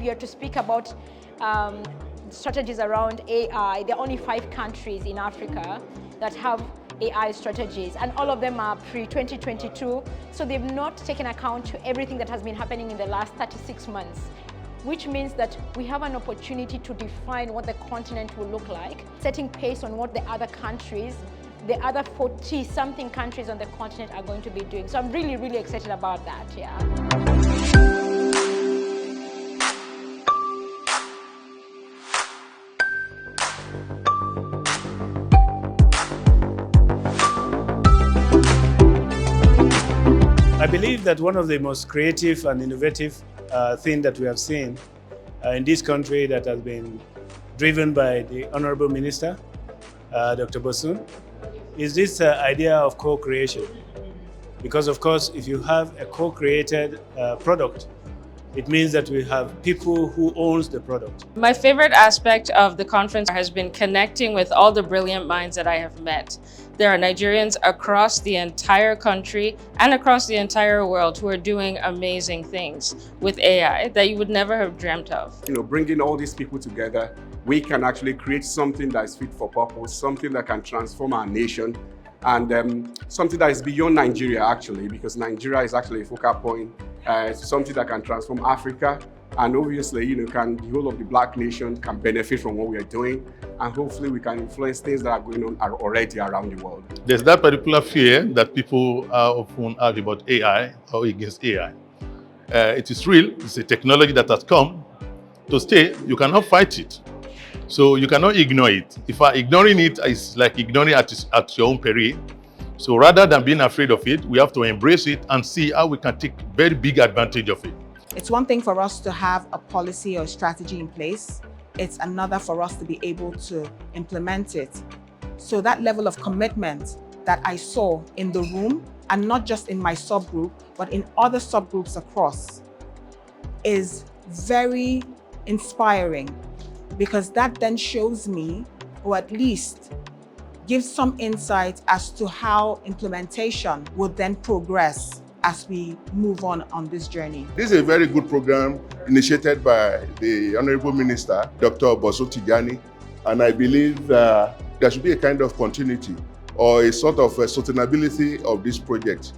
here to speak about strategies around AI. There are only 5 countries in Africa that have AI strategies, and all of them are pre-2022, so they've not taken account to everything that has been happening in the last 36 months, which means that we have an opportunity to define what the continent will look like, setting pace on what the other countries, the other 40-something countries on the continent are going to be doing. So I'm really, really excited about that, yeah. I believe that one of the most creative and innovative thing that we have seen in this country that has been driven by the Honorable Minister, Dr. Bosun, is this idea of co-creation. Because of course, if you have a co-created product, it means that we have people who owns the product. My favorite aspect of the conference has been connecting with all the brilliant minds that I have met. There are Nigerians across the entire country and across the entire world who are doing amazing things with AI that you would never have dreamt of. Bringing all these people together, we can actually create something that is fit for purpose, something that can transform our nation, and something that is beyond Nigeria actually, because Nigeria is actually a focal point, something that can transform Africa, and obviously, the whole of the Black nation can benefit from what we are doing, and hopefully we can influence things that are going on already around the world. There's that particular fear that people often have about AI or against AI. It is real, it's a technology that has come to stay. You cannot fight it. So you cannot ignore it. If ignoring it is like ignoring it at your own peril. So rather than being afraid of it, we have to embrace it and see how we can take very big advantage of it. It's one thing for us to have a policy or strategy in place. It's another for us to be able to implement it. So that level of commitment that I saw in the room, and not just in my subgroup, but in other subgroups across, is very inspiring, because that then shows me, or at least gives some insight as to how implementation will then progress as we move on this journey. This is a very good program initiated by the Honorable Minister, Dr. Bosun, and I believe there should be a kind of continuity or a sort of sustainability of this project.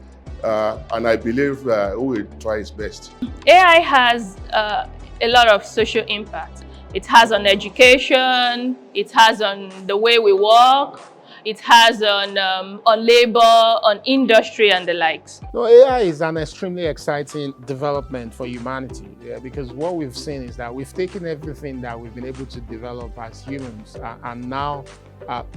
And I believe we will try its best. AI has a lot of social impact. It has on education, it has on the way we work, it has on labor, on industry and the likes. So AI is an extremely exciting development for humanity, because what we've seen is that we've taken everything that we've been able to develop as humans and now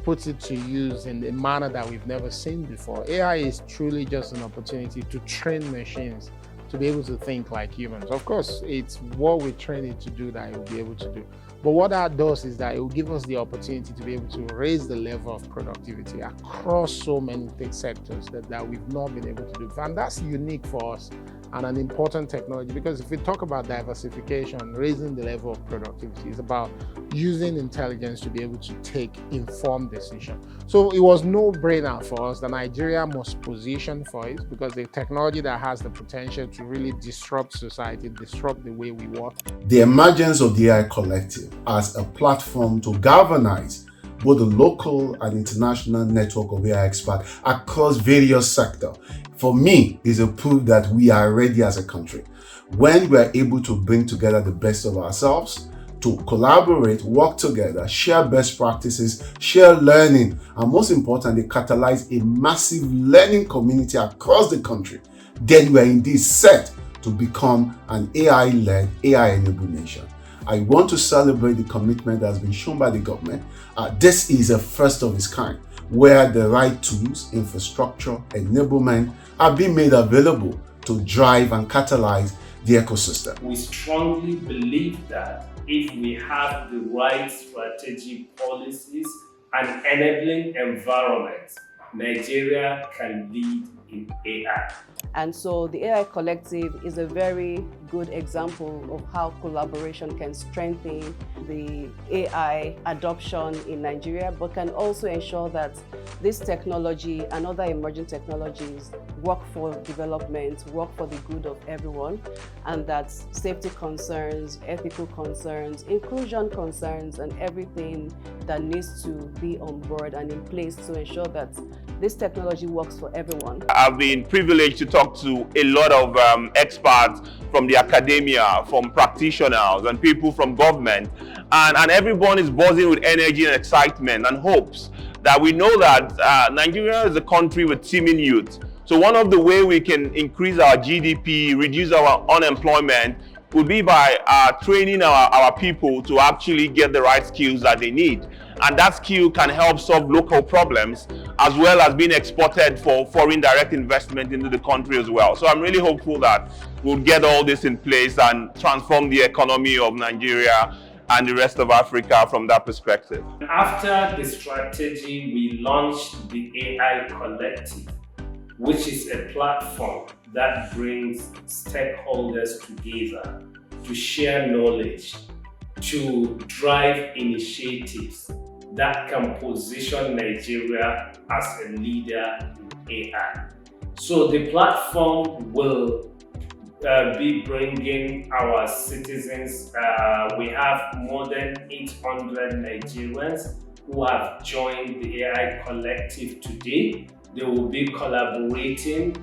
put it to use in a manner that we've never seen before. AI is truly just an opportunity to train machines to be able to think like humans. Of course, it's what we train it to do that it will be able to do. But what that does is that it will give us the opportunity to be able to raise the level of productivity across so many sectors that we've not been able to do. And that's unique for us and an important technology, because if we talk about diversification, raising the level of productivity is about using intelligence to be able to take informed decisions. So it was no brainer for us that Nigeria must position for it, because the technology that has the potential to really disrupt society, disrupt the way we work. The emergence of the AI Collective as a platform to galvanize both the local and international network of AI experts across various sectors, for me, is a proof that we are ready as a country. When we are able to bring together the best of ourselves, to collaborate, work together, share best practices, share learning, and most importantly, catalyze a massive learning community across the country, then we are indeed set to become an AI-led, AI-enabled nation. I want to celebrate the commitment that has been shown by the government. This is a first of its kind, where the right tools, infrastructure, enablement are being made available to drive and catalyze the ecosystem. We strongly believe that if we have the right strategic policies and enabling environments, Nigeria can lead in AI. And so the AI Collective is a very good example of how collaboration can strengthen the AI adoption in Nigeria, but can also ensure that this technology and other emerging technologies work for development, work for the good of everyone, and that safety concerns, ethical concerns, inclusion concerns, and everything that needs to be on board and in place to ensure that this technology works for everyone. I've been privileged to talk to a lot of experts from the academia, from practitioners and people from government, and everyone is buzzing with energy and excitement and hopes that we know that Nigeria is a country with teeming youth. So one of the ways we can increase our GDP, reduce our unemployment, would be by training our people to actually get the right skills that they need. And that skill can help solve local problems as well as being exported for foreign direct investment into the country as well. So I'm really hopeful that we'll get all this in place and transform the economy of Nigeria and the rest of Africa from that perspective. After the strategy, we launched the AI Collective, which is a platform that brings stakeholders together to share knowledge, to drive initiatives that can position Nigeria as a leader in AI. So the platform will be bringing our citizens. We have more than 800 Nigerians who have joined the AI Collective today. They will be collaborating,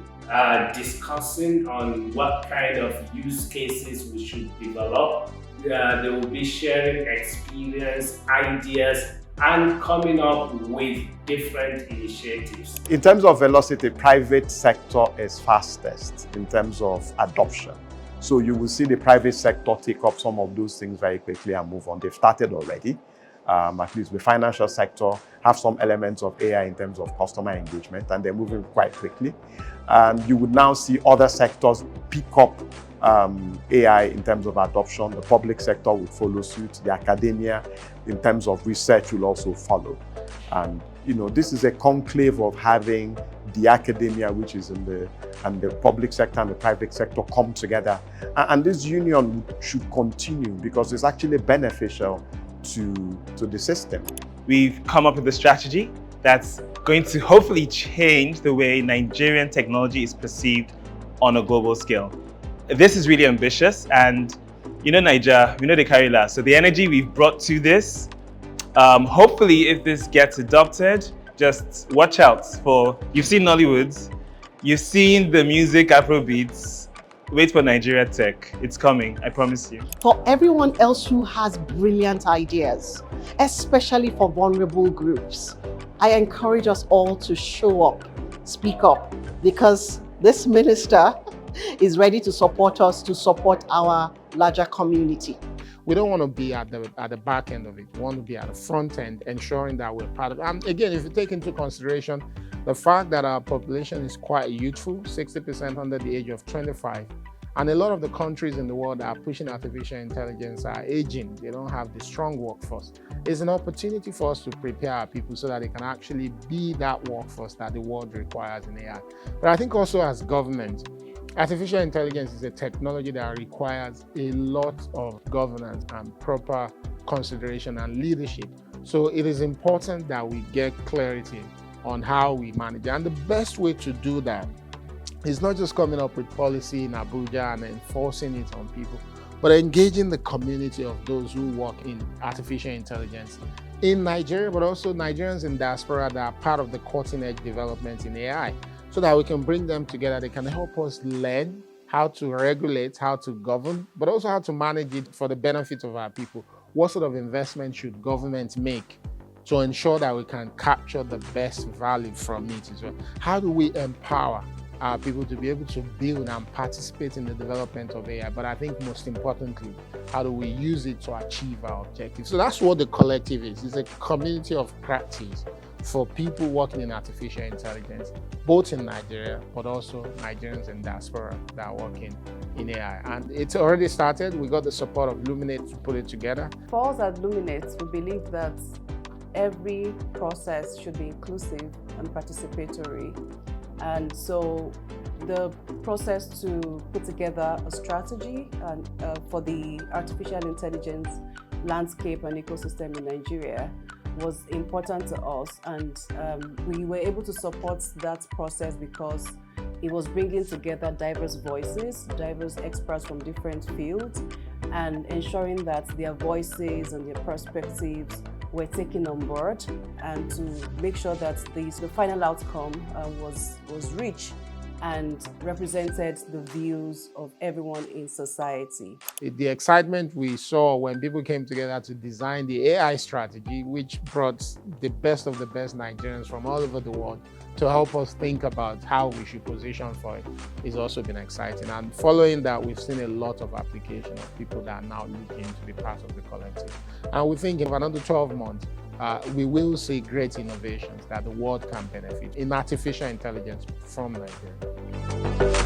discussing on what kind of use cases we should develop. They will be sharing experience, ideas, and coming up with different initiatives. In terms of velocity, private sector is fastest in terms of adoption. So you will see the private sector take up some of those things very quickly and move on. They've started already. At least the financial sector have some elements of AI in terms of customer engagement, and they're moving quite quickly. And you would now see other sectors pick up AI in terms of adoption. The public sector will follow suit. The academia, in terms of research, will also follow. And this is a conclave of having the academia, which is in the public sector and the private sector, come together. And this union should continue because it's actually beneficial to the system. We've come up with a strategy that's going to hopefully change the way Nigerian technology is perceived on a global scale. This is really ambitious, and Nigeria, we know they carry last. So the energy we've brought to this, hopefully if this gets adopted, just watch out for, you've seen Nollywood, you've seen the music Afrobeats. Wait for Nigeria Tech. It's coming, I promise you. For everyone else who has brilliant ideas, especially for vulnerable groups, I encourage us all to show up, speak up, because this minister is ready to support us, to support our larger community. We don't want to be at the back end of it. We want to be at the front end, ensuring that we're part of it. And again, if you take into consideration the fact that our population is quite youthful, 60% under the age of 25, and a lot of the countries in the world that are pushing artificial intelligence are aging. They don't have the strong workforce. It's an opportunity for us to prepare our people so that they can actually be that workforce that the world requires in AI. But I think also as government, artificial intelligence is a technology that requires a lot of governance and proper consideration and leadership. So it is important that we get clarity on how we manage. And the best way to do that is not just coming up with policy in Abuja and enforcing it on people, but engaging the community of those who work in artificial intelligence in Nigeria, but also Nigerians in diaspora that are part of the cutting-edge development in AI, so that we can bring them together. They can help us learn how to regulate, how to govern, but also how to manage it for the benefit of our people. What sort of investment should government make to ensure that we can capture the best value from it as well? How do we empower our people to be able to build and participate in the development of AI? But I think most importantly, how do we use it to achieve our objectives? So that's what the collective is. It's a community of practice for people working in artificial intelligence, both in Nigeria, but also Nigerians in diaspora that are working in AI. And it's already started. We got the support of Luminate to put it together. For us at Luminate, we believe that every process should be inclusive and participatory. And so the process to put together a strategy for the artificial intelligence landscape and ecosystem in Nigeria was important to us, and we were able to support that process because it was bringing together diverse voices, diverse experts from different fields, and ensuring that their voices and their perspectives were taken on board, and to make sure that the final outcome was rich and represented the views of everyone in society. The excitement we saw when people came together to design the AI strategy, which brought the best of the best Nigerians from all over the world to help us think about how we should position for it, has also been exciting. And following that, we've seen a lot of application of people that are now looking to be part of the collective. And we think in another 12 months, we will see great innovations that the world can benefit in artificial intelligence from Nigeria.